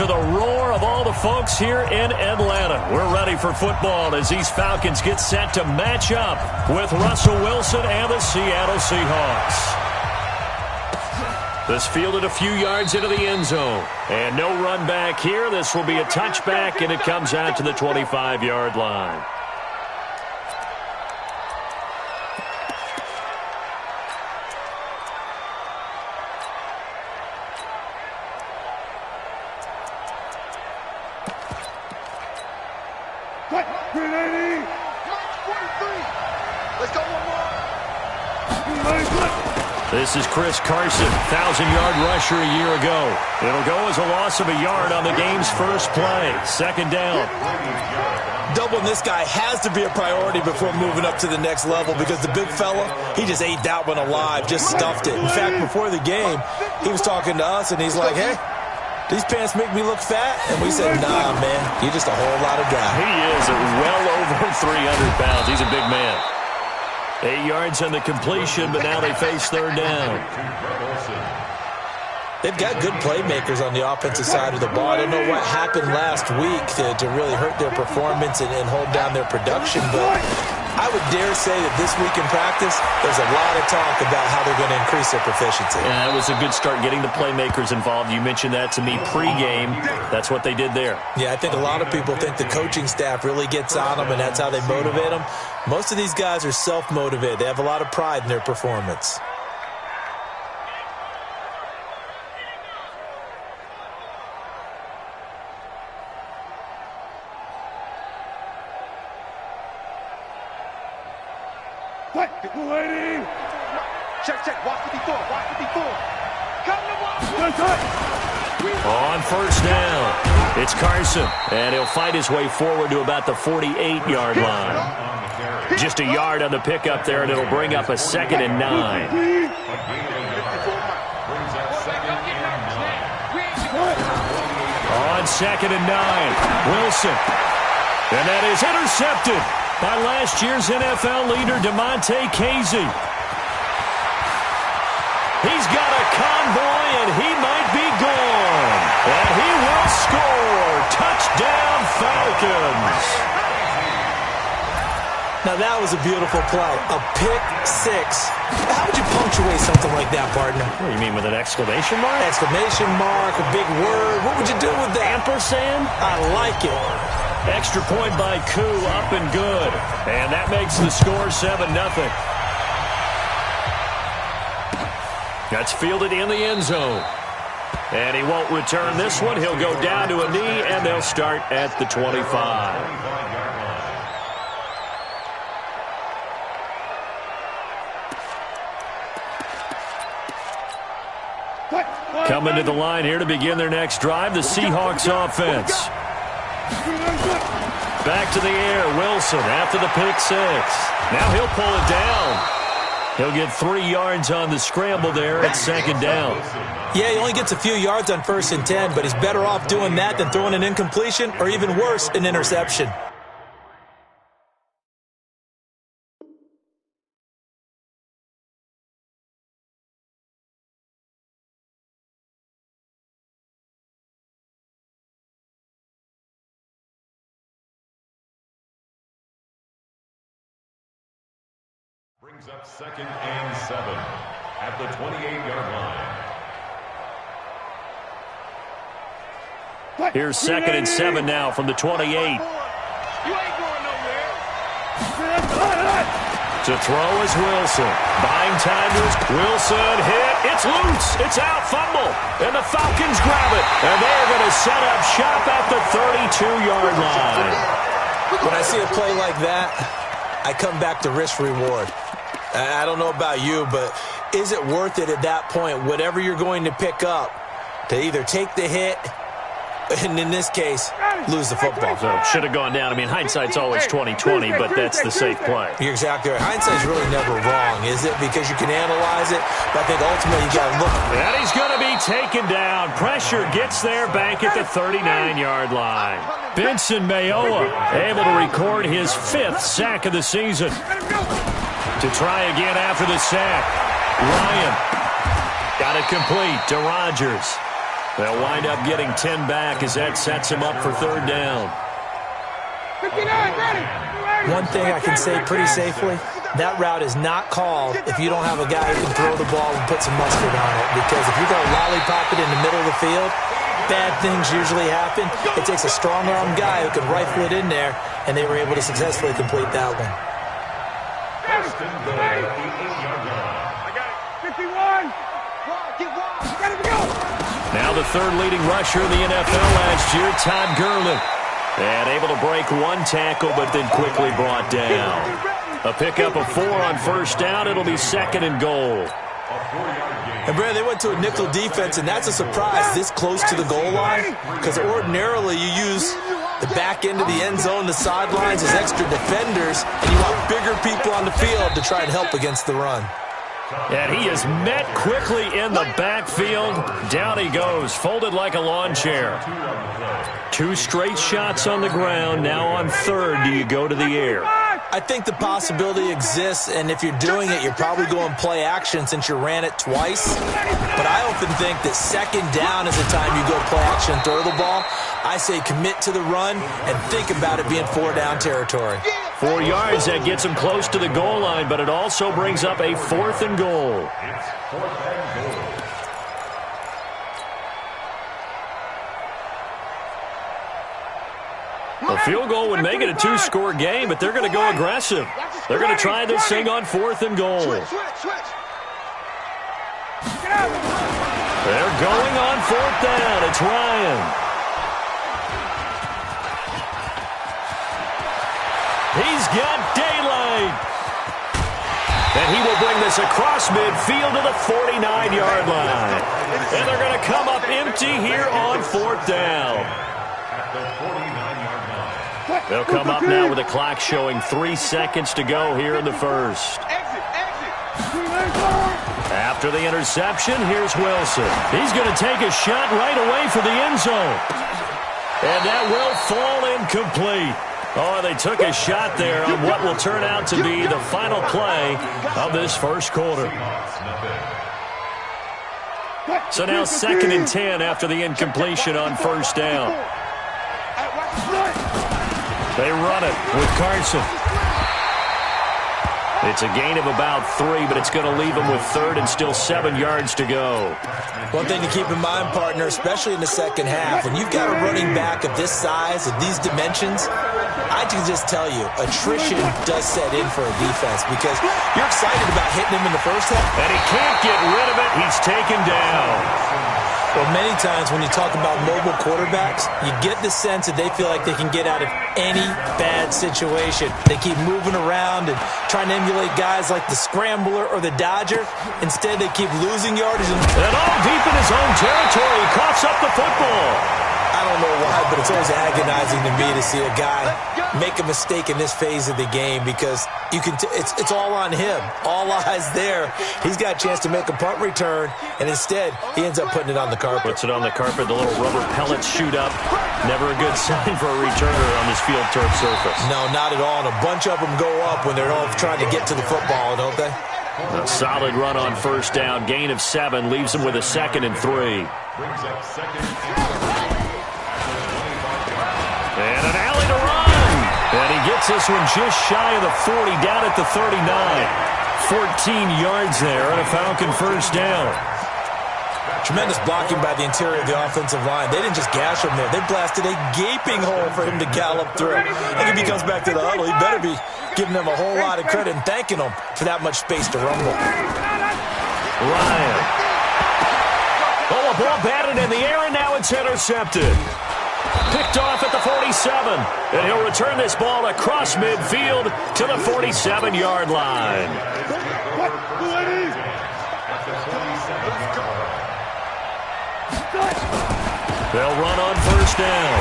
to the roar of all the folks here in Atlanta. We're ready for football as these Falcons get set to match up with Russell Wilson and the Seattle Seahawks. This fielded a few yards into the end zone. And no run back here. This will be a touchback, and it comes out to the 25-yard line. This is Chris Carson, 1,000-yard rusher a year ago. It'll go as a loss of a yard on the game's first play. Second down. Doubling this guy has to be a priority before moving up to the next level because the big fella, he just ate that one alive, just stuffed it. In fact, before the game, he was talking to us, and he's like, hey, these pants make me look fat? And we said, nah, man, you're just a whole lot of guy. He is well over 300 pounds. He's a big man. 8 yards on the completion, but now they face third down. They've got good playmakers on the offensive side of the ball. I don't know what happened last week to really hurt their performance and hold down their production, but I would dare say that this week in practice, there's a lot of talk about how they're going to increase their proficiency. Yeah, that was a good start getting the playmakers involved. You mentioned that to me pregame. That's what they did there. Yeah, I think a lot of people think the coaching staff really gets on them, and that's how they motivate them. Most of these guys are self-motivated. They have a lot of pride in their performance. Check. Watch 54. Come to On first down, it's Carson, and he'll fight his way forward to about the 48-yard line. Just a yard on the pickup there, and it'll bring up a 2nd and 9. On 2nd and 9, Wilson. And that is intercepted by last year's NFL leader, DeMonte Casey. He's got a convoy, and he might be gone. And he will score. Touchdown, Falcons. Now, that was a beautiful play. A pick six. How would you punctuate something like that, partner? What do you mean, with an exclamation mark? Exclamation mark, a big word. What would you do with that? Ampersand? I like it. Extra point by Koo, up and good. And that makes the score 7-0. That's fielded in the end zone. And he won't return this one. He'll go down to a knee, and they'll start at the 25. Coming to the line here to begin their next drive, the Seahawks offense. Back to the air, Wilson after the pick six. Now he'll pull it down. He'll get 3 yards on the scramble there at second down. Yeah, he only gets a few yards on 1st and 10, but he's better off doing that than throwing an incompletion or even worse, an interception. Brings up 2nd and 7 at the 28-yard line. Here's 2nd and 7 now from the 28. You ain't going nowhere. To throw is Wilson. Buying time to Wilson. Hit. It's loose. It's out. Fumble. And the Falcons grab it. And they're going to set up shop at the 32-yard line. When I see a play like that, I come back to risk reward. I don't know about you, but is it worth it at that point, whatever you're going to pick up, to either take the hit and, in this case, lose the football? So it should have gone down. I mean, hindsight's always 20/20, but that's the safe play. You're exactly right. Hindsight's really never wrong, is it? Because you can analyze it, but I think ultimately you got to look. And he's going to be taken down. Pressure gets there back at the 39-yard line. Benson Mayowa able to record his 5th sack of the season. To try again after the sack. Ryan got it complete to Rodgers. They'll wind up getting 10 back as that sets him up for third down. 59, ready. One thing I can say pretty safely, that route is not called if you don't have a guy who can throw the ball and put some mustard on it. Because if you're going to lollipop it in the middle of the field, bad things usually happen. It takes a strong-arm guy who can rifle it in there, and they were able to successfully complete that one. I got it. 51. Get wide. Got it, go. Now the third leading rusher in the NFL last year, Todd Gurley. And able to break one tackle, but then quickly brought down. A pickup of 4 on first down. It'll be second and goal. And, Brad, they went to a nickel defense, and that's a surprise this close to the goal line, because ordinarily you use the back end of the end zone, the sidelines as extra defenders, and you want bigger people on the field to try and help against the run. And he is met quickly in the backfield. Down he goes, folded like a lawn chair. 2 straight shots on the ground. Now on third, do you go to the air? I think the possibility exists, and if you're doing it, you're probably going play action since you ran it twice. But I often think that second down is the time you go play action and throw the ball. I say commit to the run and think about it being 4-down territory. 4 yards, that gets him close to the goal line, but it also brings up a 4th and goal. A field goal would make it a 2-score game, but they're going to go aggressive. They're going to try this thing on 4th and goal. They're going on 4th down. It's Ryan. He's got daylight. And he will bring this across midfield to the 49-yard line. And they're going to come up empty here on 4th down. They'll come up now with a clock showing 3 seconds to go here in the first. After the interception, here's Wilson. He's going to take a shot right away for the end zone. And that will fall incomplete. Oh, they took a shot there on what will turn out to be the final play of this first quarter. So now 2nd and 10 after the incompletion on first down. They run it with Carson. It's a gain of about 3, but it's going to leave them with third and still 7 yards to go. One thing to keep in mind, partner, especially in the second half, when you've got a running back of this size, of these dimensions, I can just tell you, attrition does set in for a defense because you're excited about hitting him in the first half. And he can't get rid of it. He's taken down. Well, many times when you talk about mobile quarterbacks, you get the sense that they feel like they can get out of any bad situation. They keep moving around and trying to emulate guys like the Scrambler or the Dodger. Instead, they keep losing yardage. And all deep in his own territory, he coughs up the football. I don't know why, but it's always agonizing to me to see a guy make a mistake in this phase of the game because you can. It's all on him. All eyes there. He's got a chance to make a punt return, and instead, he ends up putting it on the carpet. Puts it on the carpet. The little rubber pellets shoot up. Never a good sign for a returner on this field turf surface. No, not at all. And a bunch of them go up when they're all trying to get to the football, don't they? A solid run on first down. Gain of 7 leaves him with a 2nd and 3. Brings up 2nd and an alley to run. And he gets this one just shy of the 40, down at the 39. 14 yards there on a Falcon first down. Tremendous blocking by the interior of the offensive line. They didn't just gash him there. They blasted a gaping hole for him to gallop through. And if he comes back to the huddle, he better be giving them a whole lot of credit and thanking them for that much space to rumble. Ryan. Oh, a ball batted in the air, and now it's intercepted. Picked off at the 47. And he'll return this ball across midfield to the 47-yard line. They'll run on first down.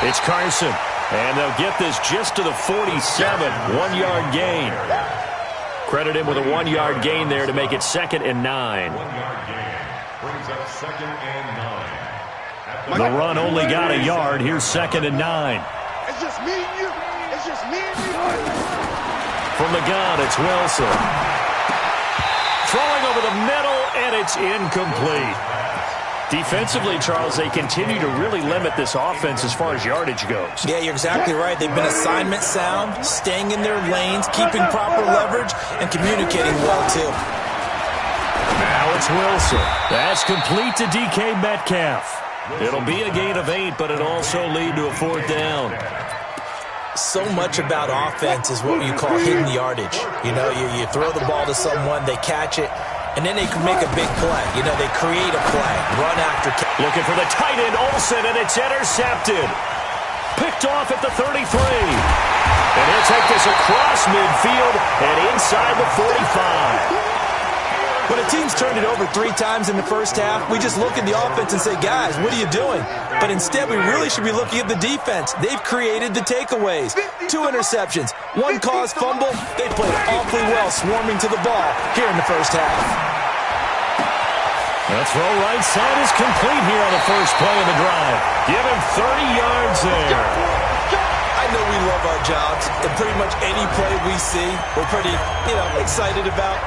It's Carson. And they'll get this just to the 47. 1-yard gain. Credit him with a 1-yard gain there to make it 2nd and 9. 1-yard gain. Brings up 2nd and 9. The run only got a yard. Here's 2nd and 9. It's just me and you. It's just me and you. From the gun, it's Wilson. Throwing over the middle, and it's incomplete. Defensively, Charles, they continue to really limit this offense as far as yardage goes. Yeah, you're exactly right. They've been assignment sound, staying in their lanes, keeping proper leverage, and communicating well, too. Now it's Wilson. That's complete to DK Metcalf. It'll be a gain of 8, but it'll also lead to a 4th down. So much about offense is what you call hidden yardage. You know, you throw the ball to someone, they catch it, and then they can make a big play. You know, they create a play, run after. Looking for the tight end, Olsen, and it's intercepted. Picked off at the 33. And he'll take this across midfield and inside the 45. When a team's turned it over 3 times in the first half, we just look at the offense and say, guys, what are you doing? But instead, we really should be looking at the defense. They've created the takeaways. 2 interceptions, 1 caused fumble. They played awfully well swarming to the ball here in the first half. The throw right side is complete here on the first play of the drive. Give him 30 yards there. I know we love our jobs, and pretty much any play we see, we're pretty, excited about.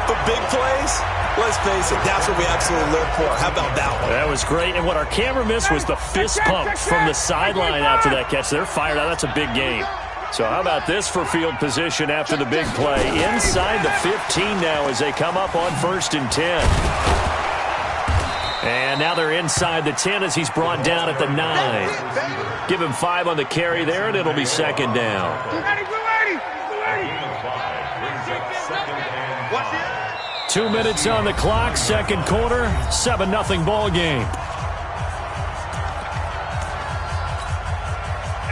But big plays, let's face it, that's what we absolutely live for. How about that one? That was great. And what our camera missed was the fist pump from the sideline after that catch. They're fired out. That's a big game. So how about this for field position after the big play? Inside the 15 now as they come up on 1st and 10. And now they're inside the 10 as he's brought down at the 9. Give him 5 on the carry there, and it'll be 2nd down. 2 minutes on the clock, 2nd quarter, 7-0 ball game.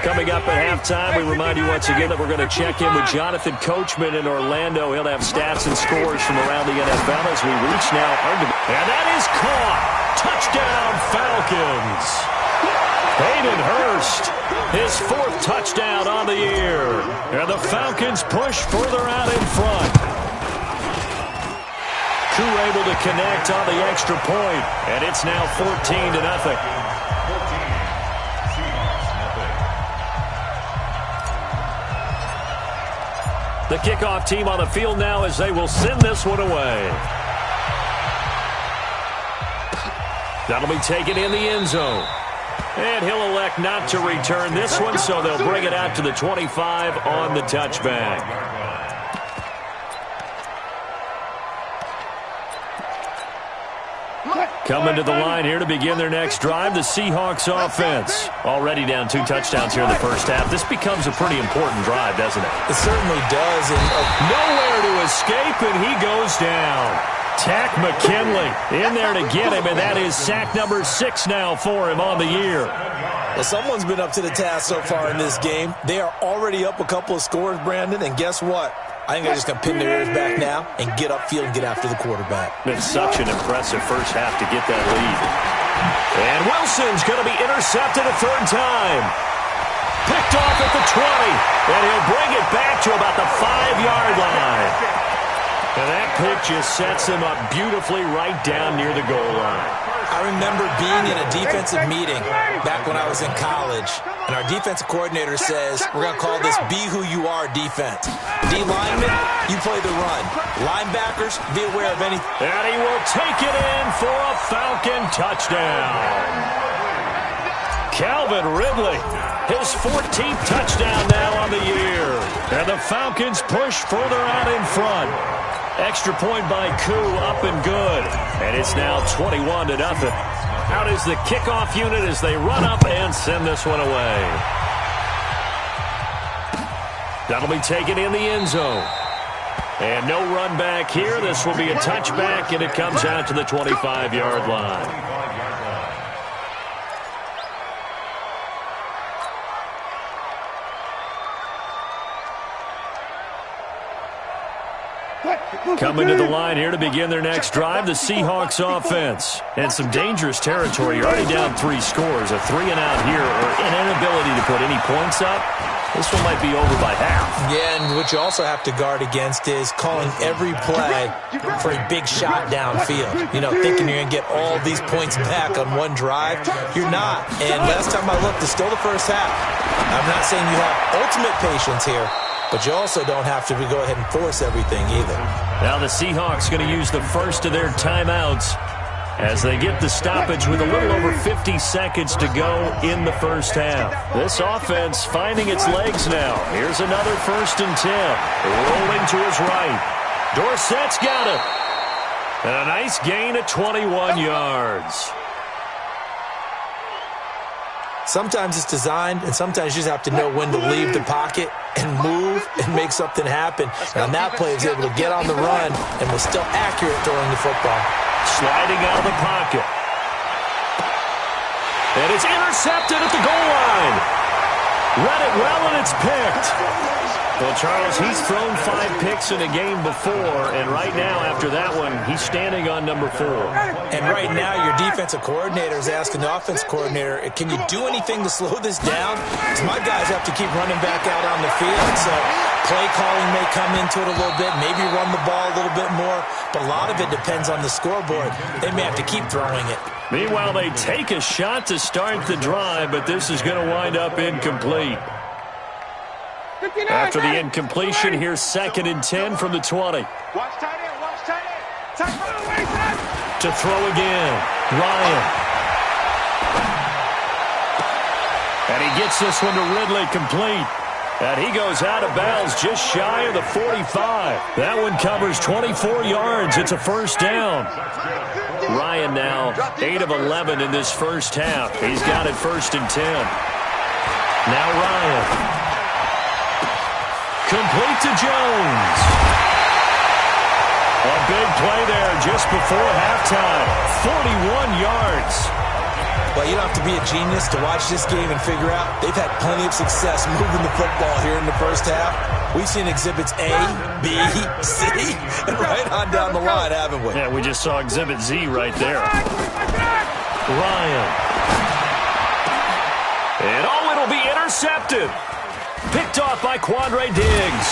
Coming up at halftime, we remind you once again that we're going to check in with Jonathan Coachman in Orlando. He'll have stats and scores from around the NFL as we reach now. And that is caught. Touchdown, Falcons. Hayden Hurst, his 4th touchdown on the year. And the Falcons push further out in front. Koo able to connect on the extra point, and it's now 14-0. The kickoff team on the field now as they will send this one away. That'll be taken in the end zone. And he'll elect not to return this one, so they'll bring it out to the 25 on the touchback. Coming to the line here to begin their next drive, the Seahawks offense. Already down 2 touchdowns here in the first half. This becomes a pretty important drive, doesn't it? It certainly does. And nowhere to escape, and he goes down. Tack McKinley in there to get him, and that is sack number 6 now for him on the year. Well, someone's been up to the task so far in this game. They are already up a couple of scores, Brandon, and guess what? I think they're just going to pin their ears back now and get upfield and get after the quarterback. Been such an impressive first half to get that lead. And Wilson's going to be intercepted a 3rd time. Picked off at the 20, and he'll bring it back to about the 5-yard line. And that pick just sets him up beautifully right down near the goal line. I remember being in a defensive meeting back when I was in college, and our defensive coordinator says, we're going to call this Be Who You Are defense. D linemen, you play the run. Linebackers, be aware of anything. And he will take it in for a Falcon touchdown. Calvin Ridley, his 14th touchdown now on the year. And the Falcons push further out in front. Extra point by Koo, up and good. And it's now 21-0. Out is the kickoff unit as they run up and send this one away. That'll be taken in the end zone. And no run back here. This will be a touchback, and it comes out to the 25-yard line. Coming to the line here to begin their next drive, the Seahawks offense. And some dangerous territory. You're already down 3 scores. A 3-and-out here, or an inability to put any points up. This one might be over by half. Yeah, and what you also have to guard against is calling every play for a big shot downfield. You know, thinking you're going to get all these points back on one drive. You're not. And last time I looked, it's still the first half. I'm not saying you have ultimate patience here, but you also don't have to go ahead and force everything either. Now the Seahawks going to use the first of their timeouts as they get the stoppage with a little over 50 seconds to go in the first half. This offense finding its legs now. Here's another 1st and 10. Rolling to his right. Dorsett's got it. And a nice gain of 21 yards. Sometimes it's designed, and sometimes you just have to know when to leave the pocket and move and make something happen. And on that play, he was able to get on the run and was still accurate throwing the football. Sliding out of the pocket. And it's intercepted at the goal line. Read it well, and it's picked. Well, Charles, he's thrown 5 picks in a game before, and right now, after that one, he's standing on number 4. And right now, your defensive coordinator is asking the offense coordinator, can you do anything to slow this down? Because my guys have to keep running back out on the field, so play calling may come into it a little bit, maybe run the ball a little bit more, but a lot of it depends on the scoreboard. They may have to keep throwing it. Meanwhile, they take a shot to start the drive, but this is going to wind up incomplete. After the incompletion, here's 2nd and 10 from the 20. Watch tight end, watch tight end. To throw again, Ryan. And he gets this one to Ridley complete. And he goes out of bounds just shy of the 45. That one covers 24 yards. It's a 1st down. Ryan now 8 of 11 in this first half. He's got it 1st and 10. Now Ryan. Complete to Jones. A big play there just before halftime. 41 yards. Well, you don't have to be a genius to watch this game and figure out they've had plenty of success moving the football here in the first half. We've seen exhibits A, B, C, and right on down the line, haven't we? Yeah, we just saw exhibit Z right there. Ryan. And it'll be intercepted. Picked off by Quandre Diggs.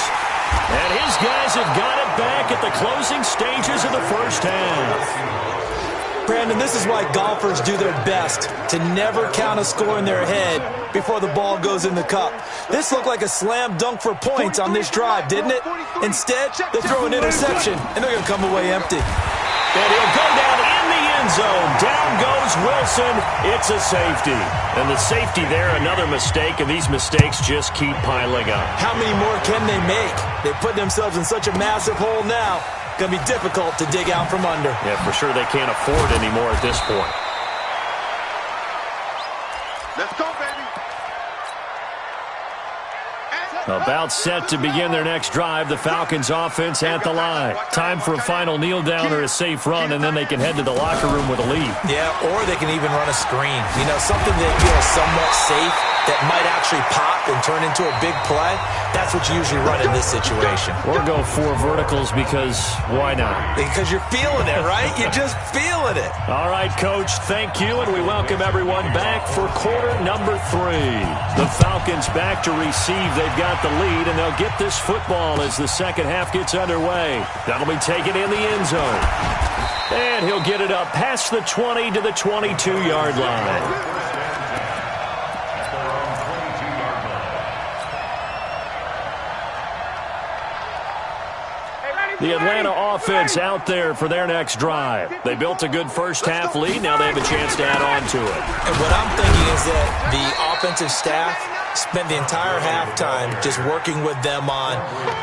And his guys have got it back at the closing stages of the first half. Brandon, this is why golfers do their best to never count a score in their head before the ball goes in the cup. This looked like a slam dunk for points on this drive, didn't it? Instead, they throw an interception, and they're going to come away empty. And he'll go down in the end zone. Down goes Wilson. It's a safety. And the safety there, another mistake, and these mistakes just keep piling up. How many more can they make? They put themselves in such a massive hole now. Going to be difficult to dig out from under. Yeah, for sure they can't afford anymore at this point. Let's go, baby. About set to begin their next drive, the Falcons offense at the line. Time for a final kneel down or a safe run, and then they can head to the locker room with a lead. Yeah, or they can even run a screen. You know, something that feels somewhat safe that might actually pop and turn into a big play. That's what you usually run in this situation. Or go 4 verticals because why not? Because you're feeling it, right? You're just feeling it. All right, Coach, thank you, and we welcome everyone back for quarter number 3. The Falcons back to receive. They've got the lead, and they'll get this football as the second half gets underway. That'll be taken in the end zone. And he'll get it up past the 20 to the 22-yard line. The Atlanta offense out there for their next drive. They built a good first half lead. Now they have a chance to add on to it. And what I'm thinking is that the offensive staff spent the entire halftime just working with them on,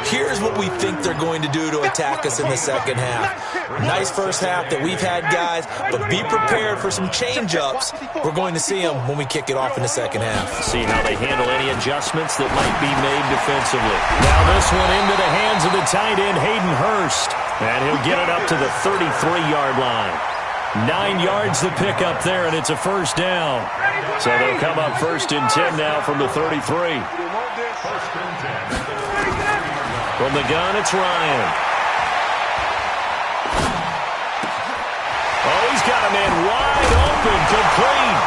here's what we think they're going to do to attack us in the second half. Nice first half that we've had, guys, but be prepared for some change-ups. We're going to see them when we kick it off in the second half. See how they handle any adjustments that might be made defensively. Now this one into the hands of the tight end, Hayden Hurst. And he'll get it up to the 33-yard line. 9 yards to pick up there, and it's a first down. So they'll come up 1st and 10 now from the 33. From the gun, it's Ryan. Oh, he's got a man wide open, complete.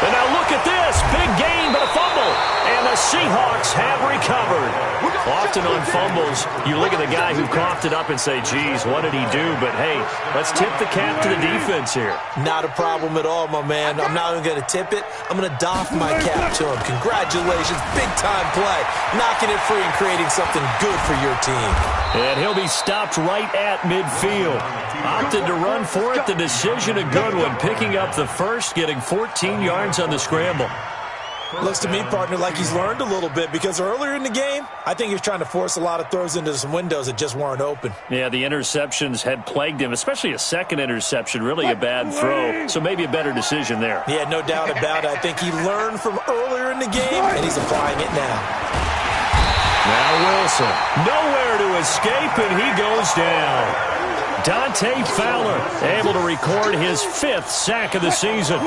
And now look at this. Big gain, but a fumble. And the Seahawks have recovered. Off often on fumbles, you look at the guy who coughed it up and say, geez, what did he do? But, hey, let's tip the cap to the defense here. Not a problem at all, my man. I'm not even going to tip it. I'm going to doff my cap to him. Congratulations. Big-time play. Knocking it free and creating something good for your team. And he'll be stopped right at midfield. Opted to run for it. The decision a good one. Picking up the first, getting 14 yards on the scramble. Looks to me, partner, like he's learned a little bit because earlier in the game, I think he was trying to force a lot of throws into some windows that just weren't open. Yeah, the interceptions had plagued him, especially a second interception, really a bad throw. So maybe a better decision there. Yeah, no doubt about it. I think he learned from earlier in the game, and he's applying it now. Now Wilson, nowhere to escape, and he goes down. Dante Fowler able to record his 5th sack of the season.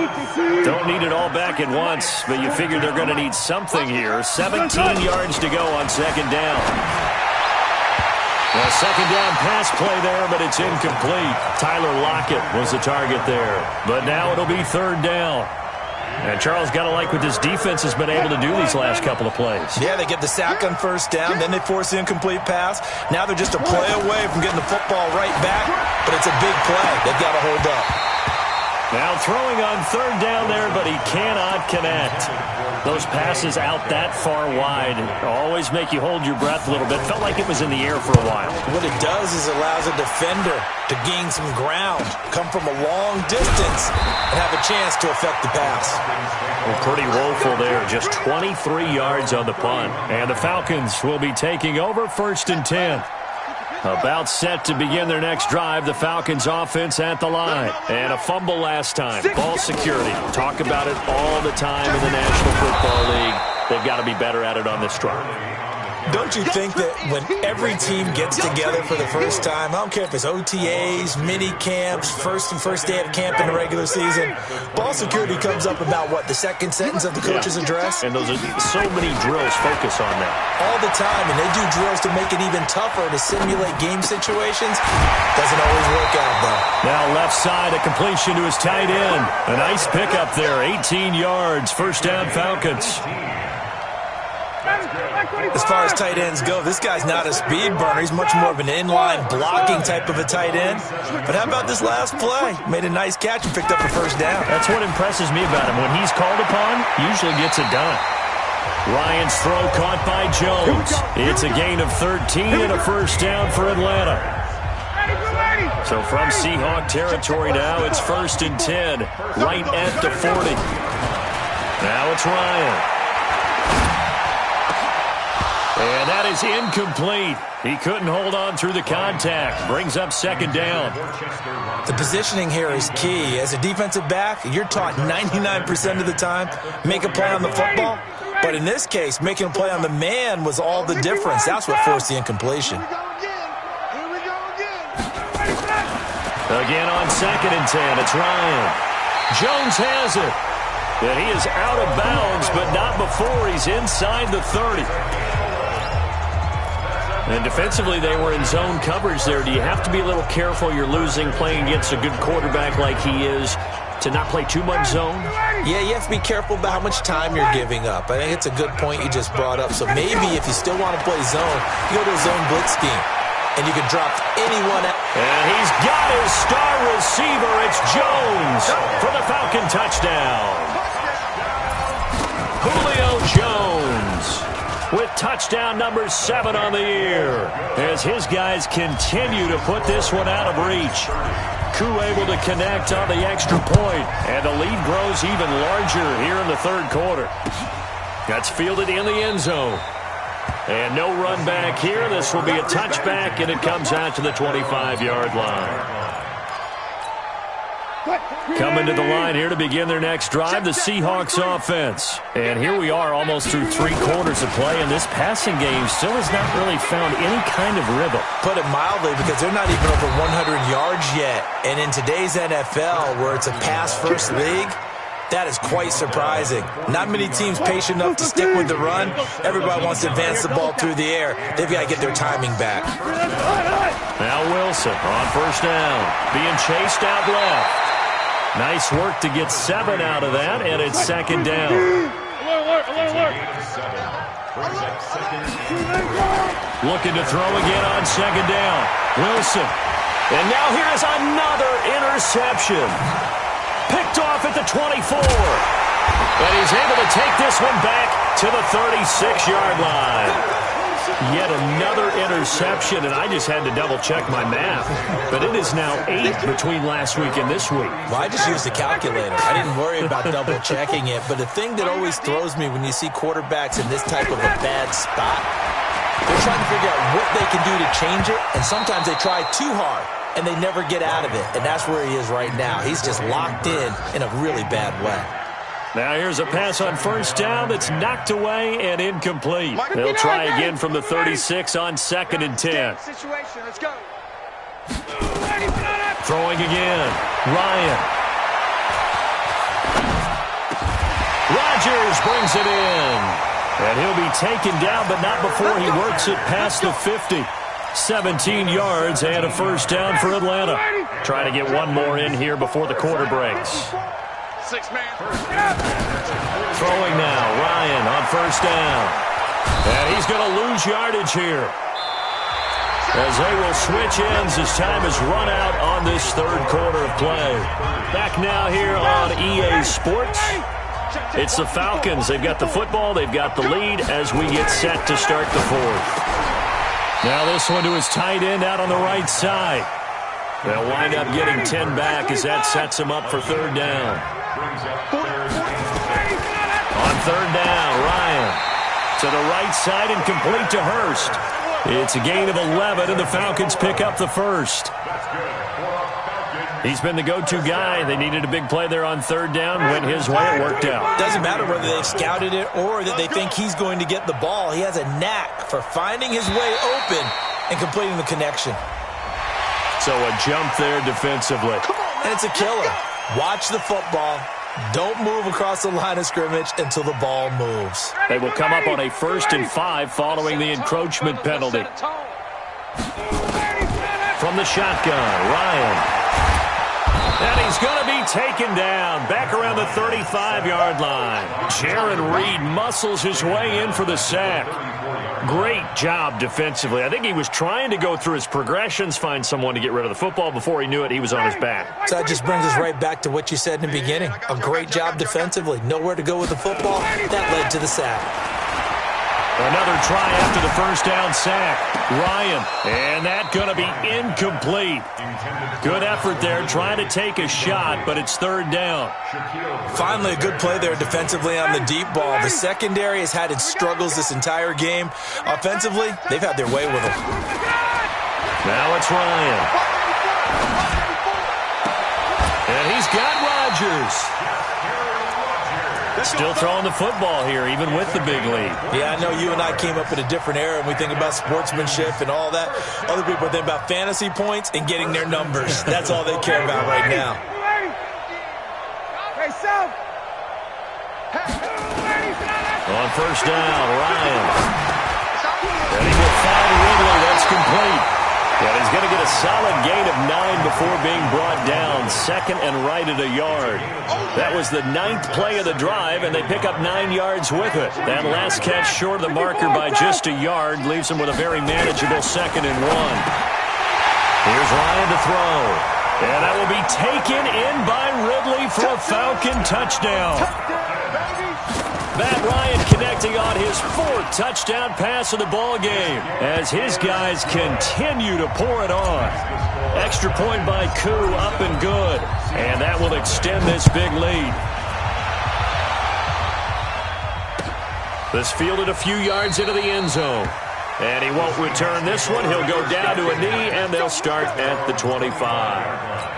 Don't need it all back at once, but you figure they're going to need something here. 17 yards to go on second down. A second down pass play there, but it's incomplete. Tyler Lockett was the target there, but now it'll be third down. And Charles, got to like what this defense has been able to do these last couple of plays. Yeah, they get the sack on first down, then they force the incomplete pass. Now they're just a play away from getting the football right back, but it's a big play. They've got to hold up. Now throwing on third down there, but he cannot connect. Those passes out that far wide always make you hold your breath a little bit. Felt like it was in the air for a while. What it does is it allows a defender to gain some ground, come from a long distance, and have a chance to affect the pass. Well, pretty woeful there. Just 23 yards on the punt. And the Falcons will be taking over 1st and 10. About set to begin their next drive. The Falcons offense at the line. And a fumble last time. Ball security. Talk about it all the time in the National Football League. They've got to be better at it on this drive. Don't you think that when every team gets together for the first time, I don't care if it's OTAs, mini camps, first day of camp in the regular season, ball security comes up about what, the second sentence of the coach's address? And those are so many drills focus on that. All the time, and they do drills to make it even tougher to simulate game situations. Doesn't always work out, though. Now left side, a completion to his tight end. A nice pickup there, 18 yards, first down Falcons. As far as tight ends go, this guy's not a speed burner. He's much more of an inline blocking type of a tight end. But how about this last play? Made a nice catch and picked up a first down. That's what impresses me about him. When he's called upon, usually gets it done. Ryan's throw caught by Jones. It's a gain of 13 and a first down for Atlanta. So from Seahawk territory now, it's 1st and 10, right at the 40. Now it's Ryan. And that is incomplete. He couldn't hold on through the contact. Brings up second down. The positioning here is key. As a defensive back, you're taught 99% of the time, make a play on the football. But in this case, making a play on the man was all the difference. That's what forced the incompletion. Again on 2nd and 10, it's Ryan. Jones has it. And he is out of bounds, but not before he's inside the 30. And defensively, they were in zone coverage there. Do you have to be a little careful? You're losing, playing against a good quarterback like he is, to not play too much zone? Yeah, you have to be careful about how much time you're giving up. I think it's a good point you just brought up. So maybe if you still want to play zone, you go to a zone blitz scheme, and you can drop anyone out. And he's got his star receiver. It's Jones for the Falcon touchdown. Julio Jones with touchdown number 7 on the year as his guys continue to put this one out of reach. Koo able to connect on the extra point, and the lead grows even larger here in the third quarter. That's fielded in the end zone. And no run back here. This will be a touchback, and it comes out to the 25-yard line. Coming to the line here to begin their next drive, the Seahawks offense. And here we are almost through 3 quarters of play, and this passing game still has not really found any kind of rhythm. Put it mildly, because they're not even over 100 yards yet. And in today's NFL, where it's a pass-first league, that is quite surprising. Not many teams patient enough to stick with the run. Everybody wants to advance the ball through the air. They've got to get their timing back. Now Wilson on first down, being chased out left. Nice work to get 7 out of that, and it's second down. Brings up second and Looking to throw again on second down. Wilson. And now here is another interception. Picked off at the 24. And he's able to take this one back to the 36-yard line. Yet another interception, and I just had to double-check my math. But it is now 8 between last week and this week. Well, I just used a calculator. I didn't worry about double-checking it. But the thing that always throws me when you see quarterbacks in this type of a bad spot, they're trying to figure out what they can do to change it, and sometimes they try too hard, and they never get out of it. And that's where he is right now. He's just locked in a really bad way. Now here's a pass on first down that's knocked away and incomplete. They'll try again from the 36 on 2nd and 10. Let's go. Throwing again. Ryan. Rodgers brings it in. And he'll be taken down, but not before he works it past the 50. 17 yards and a first down for Atlanta. Trying to get one more in here before the quarter breaks. Throwing now, Ryan on first down. And he's going to lose yardage here, as they will switch ends as time has run out on this third quarter of play. Back now here on EA Sports. It's the Falcons. They've got the football. They've got the lead as we get set to start the fourth. Now this one to his tight end out on the right side. They'll wind up getting 10 back as that sets him up for third down. On third down, Ryan to the right side and complete to Hurst. It's a gain of 11, and the Falcons pick up the first. He's been the go-to guy. They needed a big play there on third down. Went his way. It worked out. Doesn't matter whether they've scouted it or that they think he's going to get the ball. He has a knack for finding his way open and completing the connection. So a jump there defensively. And it's a killer. Watch the football. Don't move across the line of scrimmage until the ball moves. They will come up on a 1st and 5 following the encroachment penalty. From the shotgun, Ryan. And he's going to be taken down back around the 35-yard line. Jaron Reed muscles his way in for the sack. Great job defensively. I think he was trying to go through his progressions, find someone to get rid of the football. Before he knew it, he was on his back. So that just brings us right back to what you said in the beginning. A great job defensively. Nowhere to go with the football. That led to the sack. Another try after the first down sack. Ryan, and that going to be incomplete. Good effort there, trying to take a shot, but it's third down. Finally, a good play there defensively on the deep ball. The secondary has had its struggles this entire game. Offensively, they've had their way with it. Now it's Ryan. And he's got Rodgers. Still throwing the football here, even with the big lead. Yeah, I know you and I came up in a different era, and we think about sportsmanship and all that. Other people think about fantasy points and getting their numbers. That's all they care about right now. On first down, Ryan. And he will find Ridley. That's complete. And he's going to get a solid gain of 9 before being brought down. 2nd and right at a yard. That was the 9th play of the drive, and they pick up 9 yards with it. That last catch short of the marker by just a yard leaves them with a very manageable 2nd and 1. Here's Ryan to throw. And that will be taken in by Ridley for a Falcon touchdown. Matt Ryan connecting on his 4th touchdown pass of the ball game as his guys continue to pour it on. Extra point by Koo, up and good. And that will extend this big lead. This fielded a few yards into the end zone. And he won't return this one. He'll go down to a knee, and they'll start at the 25.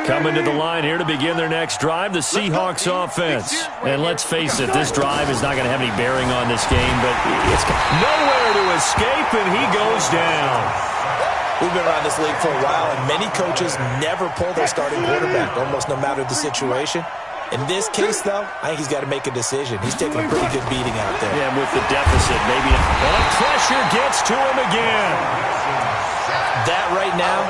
Coming to the line here to begin their next drive, the Seahawks offense. And let's face it, this drive is not going to have any bearing on this game, but it's nowhere to escape, and he goes down. We've been around this league for a while, and many coaches never pull their starting quarterback, almost no matter the situation. In this case, though, I think he's got to make a decision. He's taking a pretty good beating out there. Yeah, with the deficit, maybe. And pressure gets to him again. That right now,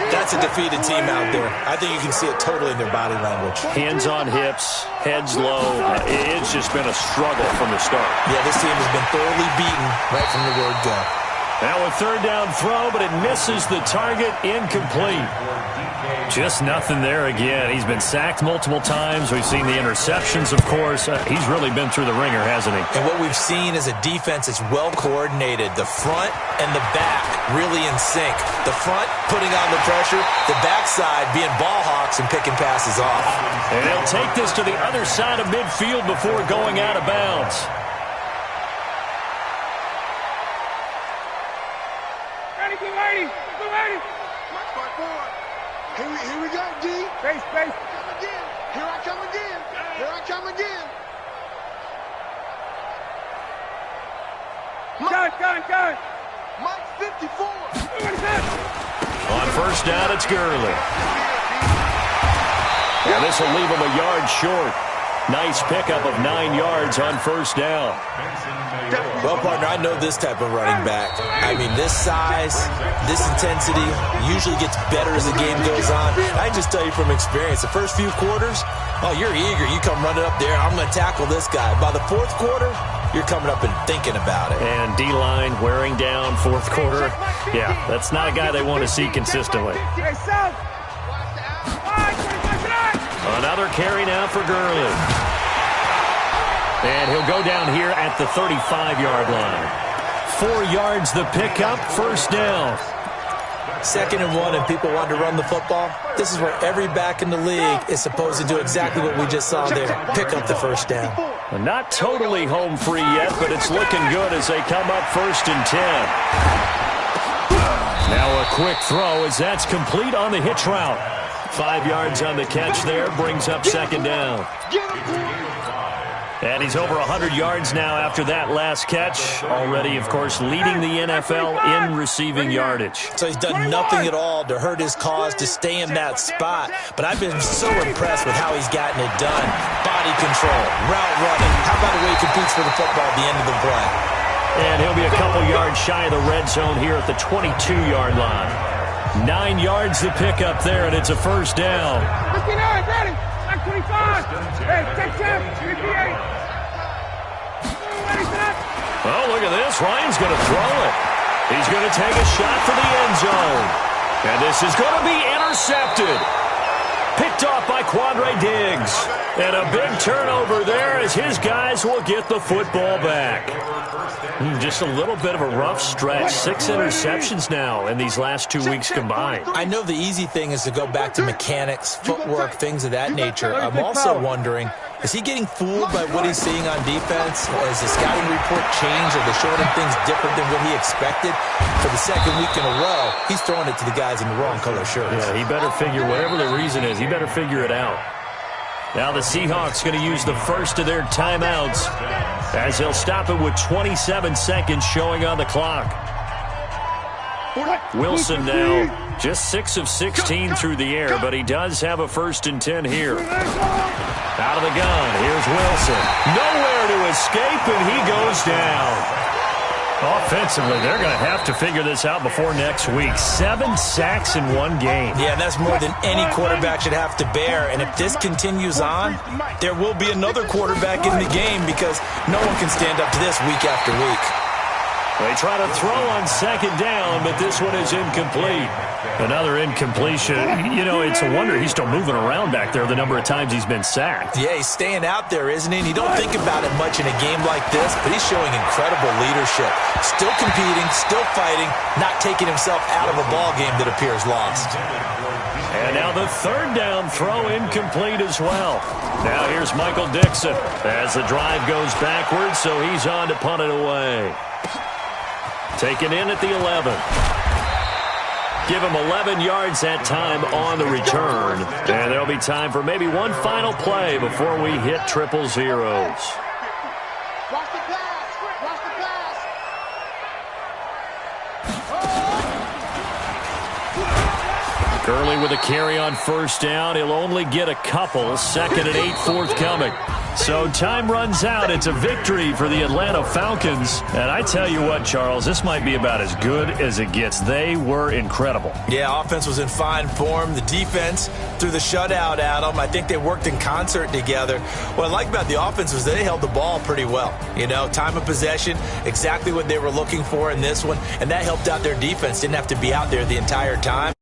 that's a defeated team out there. I think you can see it totally in their body language. Hands on hips, heads low. It's just been a struggle from the start. Yeah, this team has been thoroughly beaten right from the word go. Now a third down throw, but it misses the target, incomplete. Just nothing there again. He's been sacked multiple times. We've seen the interceptions, of course. He's really been through the ringer, hasn't he? And what we've seen is a defense that's well coordinated. The front and the back really in sync. The front putting on the pressure, the backside being ball hawks and picking passes off. And they'll take this to the other side of midfield before going out of bounds. Here we go, D. Space. Here I come again. Gun. Mike 54. On first down, it's Gurley. And this will leave him a yard short. Nice pickup of 9 yards on first down. Well, partner, I know this type of running back. I mean, this size, this intensity usually gets better as the game goes on. I just tell you from experience, the first few quarters, oh, you're eager. You come running up there, I'm going to tackle this guy. By the fourth quarter, you're coming up and thinking about it. And D-line wearing down fourth quarter. Yeah, that's not a guy they want to see consistently. Another carry now for Gurley. And he'll go down here at the 35-yard line. 4 yards the pickup, first down. 2nd and 1 and people want to run the football. This is where every back in the league is supposed to do exactly what we just saw there. Pick up the first down. Well, not totally home free yet, but it's looking good as they come up 1st and 10. Now a quick throw as that's complete on the hitch route. 5 yards on the catch there, brings up 2nd down. And he's over 100 yards now after that last catch. Already, of course, leading the NFL in receiving yardage. So he's done nothing at all to hurt his cause, to stay in that spot. But I've been so impressed with how he's gotten it done. Body control, route running. How about the way he competes for the football at the end of the play? And he'll be a couple yards shy of the red zone here at the 22-yard line. 9 yards the pickup there, and it's a first down. 59, ready. 25. Hey, check, 58. Oh, look at this. Ryan's going to throw it. He's going to take a shot for the end zone. And this is going to be intercepted. Picked off by Quandre Diggs. And a big turnover there as his guys will get the football back. Just a little bit of a rough stretch. 6 interceptions now in these last 2 weeks combined. I know the easy thing is to go back to mechanics, footwork, things of that nature. I'm also wondering, is he getting fooled by what he's seeing on defense? Has the scouting report changed? Are they showing him things different than what he expected? For the 2nd week in a row, he's throwing it to the guys in the wrong color shirts. Yeah, he better figure, whatever the reason is, he better figure it out. Now the Seahawks going to use the first of their timeouts as they'll stop it with 27 seconds showing on the clock. Wilson now just 6 of 16 through the air, but he does have a 1st and 10 here. Out of the gun, here's Wilson. Nowhere to escape, and he goes down. Offensively, they're going to have to figure this out before next week. 7 sacks in 1 game. Yeah, that's more than any quarterback should have to bear. And if this continues on, there will be another quarterback in the game because no one can stand up to this week after week. They try to throw on 2nd down, but this one is incomplete. Another incompletion. You know, it's a wonder he's still moving around back there the number of times he's been sacked. Yeah, he's staying out there, isn't he? And you don't think about it much in a game like this, but he's showing incredible leadership. Still competing, still fighting, not taking himself out of a ball game that appears lost. And now the 3rd down throw incomplete as well. Now here's Michael Dixon as the drive goes backwards, so he's on to punt it away. Taken in at the 11. Give him 11 yards that time on the return. And there'll be time for maybe one final play before we hit 000. Watch the pass. Watch the pass. Gurley with a carry on 1st down. He'll only get a couple. 2nd and 8 forthcoming. So time runs out. It's a victory for the Atlanta Falcons. And I tell you what, Charles, this might be about as good as it gets. They were incredible. Yeah, offense was in fine form. The defense threw the shutout at them. I think they worked in concert together. What I like about the offense was they held the ball pretty well. You know, time of possession, exactly what they were looking for in this one. And that helped out their defense. Didn't have to be out there the entire time.